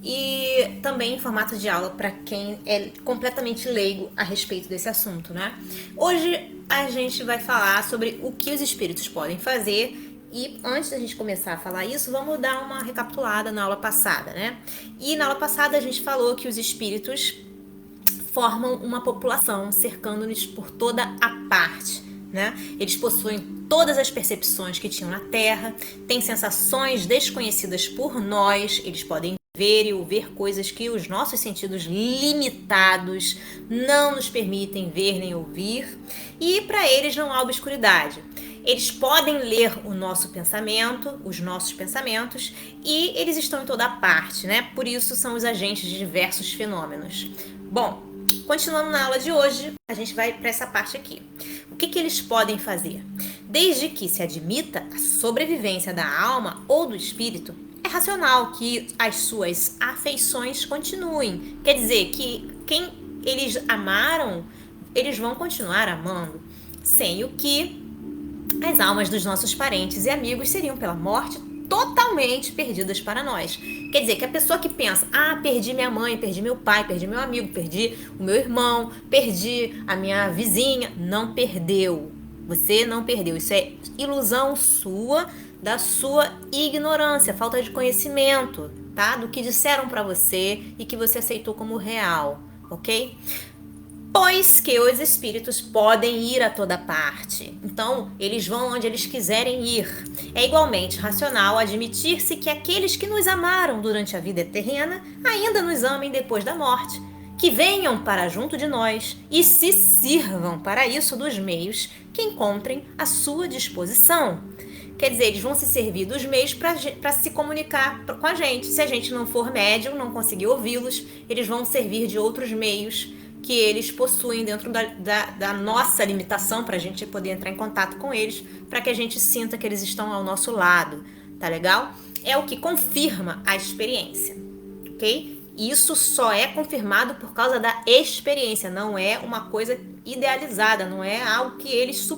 e também em formato de aula para quem é completamente leigo a respeito desse assunto, né? Hoje a gente vai falar sobre o que os espíritos podem fazer. E antes da gente começar a falar isso, vamos dar uma recapitulada na aula passada, né? E na aula passada a gente falou que os espíritos formam uma população, cercando-nos por toda a parte, né? Eles possuem todas as percepções que tinham na Terra, têm sensações desconhecidas por nós, eles podem ver e ouvir coisas que os nossos sentidos limitados não nos permitem ver nem ouvir, e para eles não há obscuridade. Eles podem ler o nosso pensamento, os nossos pensamentos, e eles estão em toda parte, né? Por isso são os agentes de diversos fenômenos. Bom, continuando na aula de hoje, a gente vai para essa parte aqui. O que eles podem fazer? Desde que se admita a sobrevivência da alma ou do espírito, é racional que as suas afeições continuem. Quer dizer, que quem eles amaram, eles vão continuar amando, sem o que as almas dos nossos parentes e amigos seriam pela morte totalmente perdidas para nós. Quer dizer, que a pessoa que pensa, perdi minha mãe, perdi meu pai, perdi meu amigo, perdi o meu irmão, perdi a minha vizinha, não perdeu. Você não perdeu. Isso é ilusão sua, da sua ignorância, falta de conhecimento, tá? Do que disseram para você e que você aceitou como real, ok? Pois que os espíritos podem ir a toda parte. Então, eles vão onde eles quiserem ir. É igualmente racional admitir-se que aqueles que nos amaram durante a vida terrena ainda nos amem depois da morte, que venham para junto de nós e se sirvam para isso dos meios que encontrem à sua disposição. Quer dizer, eles vão se servir dos meios para se comunicar com a gente. Se a gente não for médium, não conseguir ouvi-los, eles vão servir de outros meios que eles possuem dentro da nossa limitação para a gente poder entrar em contato com eles, para que a gente sinta que eles estão ao nosso lado, tá legal? É o que confirma a experiência, ok? Isso só é confirmado por causa da experiência, não é uma coisa idealizada, não é algo que eles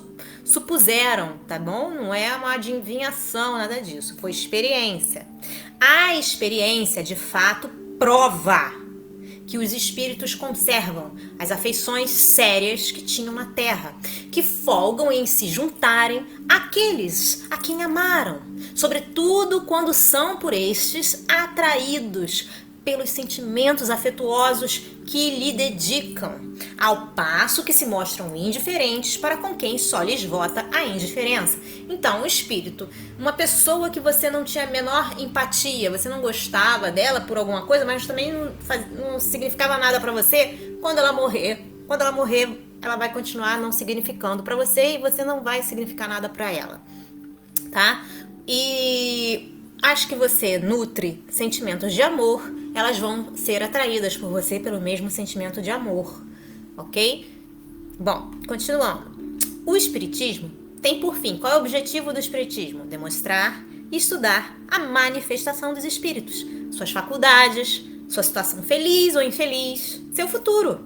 supuseram, tá bom? Não é uma adivinhação, nada disso, foi experiência. A experiência, de fato, prova que os espíritos conservam as afeições sérias que tinham na Terra, que folgam em se juntarem àqueles a quem amaram, sobretudo quando são por estes atraídos pelos sentimentos afetuosos que lhe dedicam, ao passo que se mostram indiferentes para com quem só lhes vota a indiferença. Então, o espírito, uma pessoa que você não tinha a menor empatia, você não gostava dela por alguma coisa, mas também não significava nada para você, quando ela morrer, ela vai continuar não significando para você e você não vai significar nada para ela, tá? E as que você nutre sentimentos de amor, elas vão ser atraídas por você pelo mesmo sentimento de amor, ok? Bom, continuando. O espiritismo tem por fim, qual é o objetivo do espiritismo? Demonstrar e estudar a manifestação dos espíritos, suas faculdades, sua situação feliz ou infeliz, seu futuro.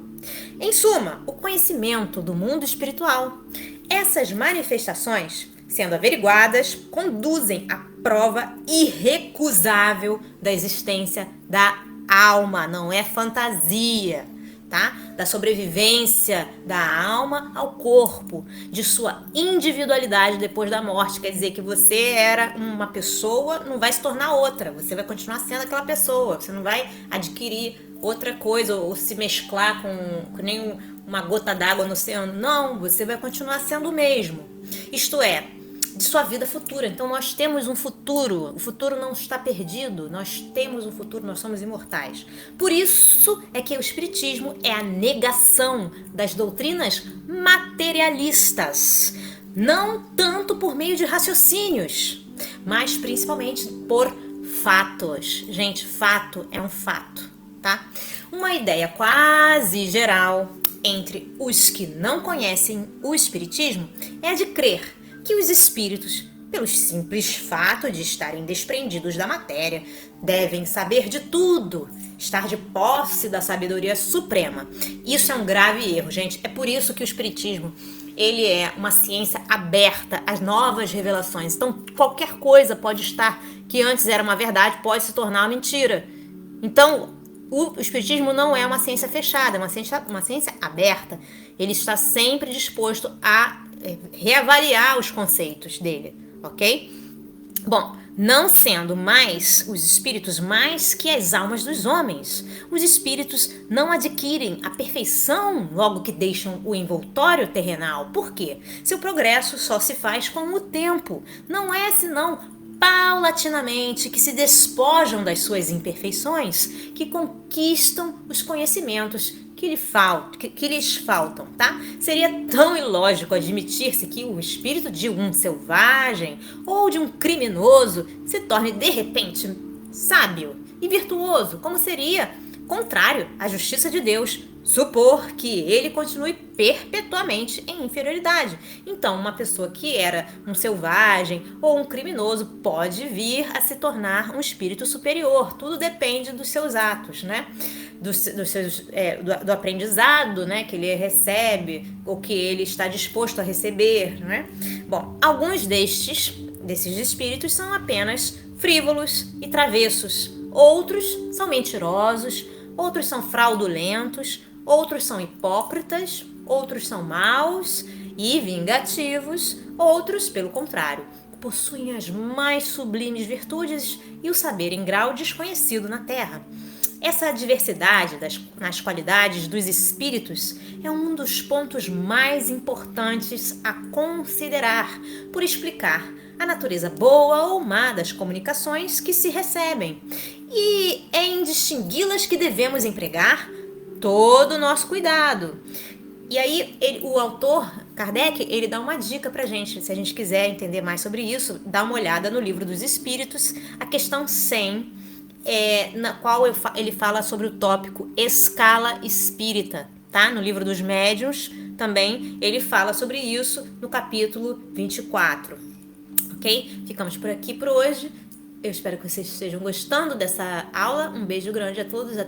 Em suma, o conhecimento do mundo espiritual. Essas manifestações, sendo averiguadas, conduzem à prova irrecusável da existência da alma, não é fantasia, tá? Da sobrevivência da alma ao corpo, de sua individualidade depois da morte. Quer dizer que você era uma pessoa, não vai se tornar outra, você vai continuar sendo aquela pessoa, você não vai adquirir outra coisa ou se mesclar com nem uma gota d'água no oceano. Não, você vai continuar sendo o mesmo. Isto é, de sua vida futura. Então nós temos um futuro, o futuro não está perdido, nós temos um futuro, nós somos imortais. Por isso é que o espiritismo é a negação das doutrinas materialistas, não tanto por meio de raciocínios, mas principalmente por fatos. Gente, fato é um fato, tá? Uma ideia quase geral entre os que não conhecem o espiritismo é a de crer que os espíritos, pelo simples fato de estarem desprendidos da matéria, devem saber de tudo, estar de posse da sabedoria suprema. Isso é um grave erro, gente. É por isso que o espiritismo, ele é uma ciência aberta às novas revelações. Então, qualquer coisa pode estar, que antes era uma verdade, pode se tornar uma mentira. Então, o espiritismo não é uma ciência fechada, é uma ciência aberta. Ele está sempre disposto a reavaliar os conceitos dele, ok? Bom, não sendo mais os espíritos mais que as almas dos homens. Os espíritos não adquirem a perfeição logo que deixam o envoltório terrenal. Por quê? Seu progresso só se faz com o tempo. Não é senão paulatinamente que se despojam das suas imperfeições, que conquistam os conhecimentos que lhes faltam, tá? Seria tão ilógico admitir-se que o espírito de um selvagem ou de um criminoso se torne de repente sábio e virtuoso, como seria contrário à justiça de Deus, supor que ele continue perpetuamente em inferioridade. Então, uma pessoa que era um selvagem ou um criminoso pode vir a se tornar um espírito superior. Tudo depende dos seus atos, né? Do aprendizado, né, que ele recebe ou que ele está disposto a receber, né? Bom, alguns desses espíritos são apenas frívolos e travessos. Outros são mentirosos, outros são fraudulentos, outros são hipócritas, outros são maus e vingativos, outros, pelo contrário, possuem as mais sublimes virtudes e o saber em grau desconhecido na Terra. Essa diversidade nas qualidades dos espíritos é um dos pontos mais importantes a considerar, por explicar a natureza boa ou má das comunicações que se recebem. E é em distingui-las que devemos empregar todo o nosso cuidado. E aí, o autor, Kardec, ele dá uma dica pra gente. Se a gente quiser entender mais sobre isso, dá uma olhada no Livro dos Espíritos, a questão 100, na qual ele fala sobre o tópico escala espírita, tá? No Livro dos Médiuns também ele fala sobre isso no capítulo 24, ok? Ficamos por aqui por hoje. Eu espero que vocês estejam gostando dessa aula. Um beijo grande a todos.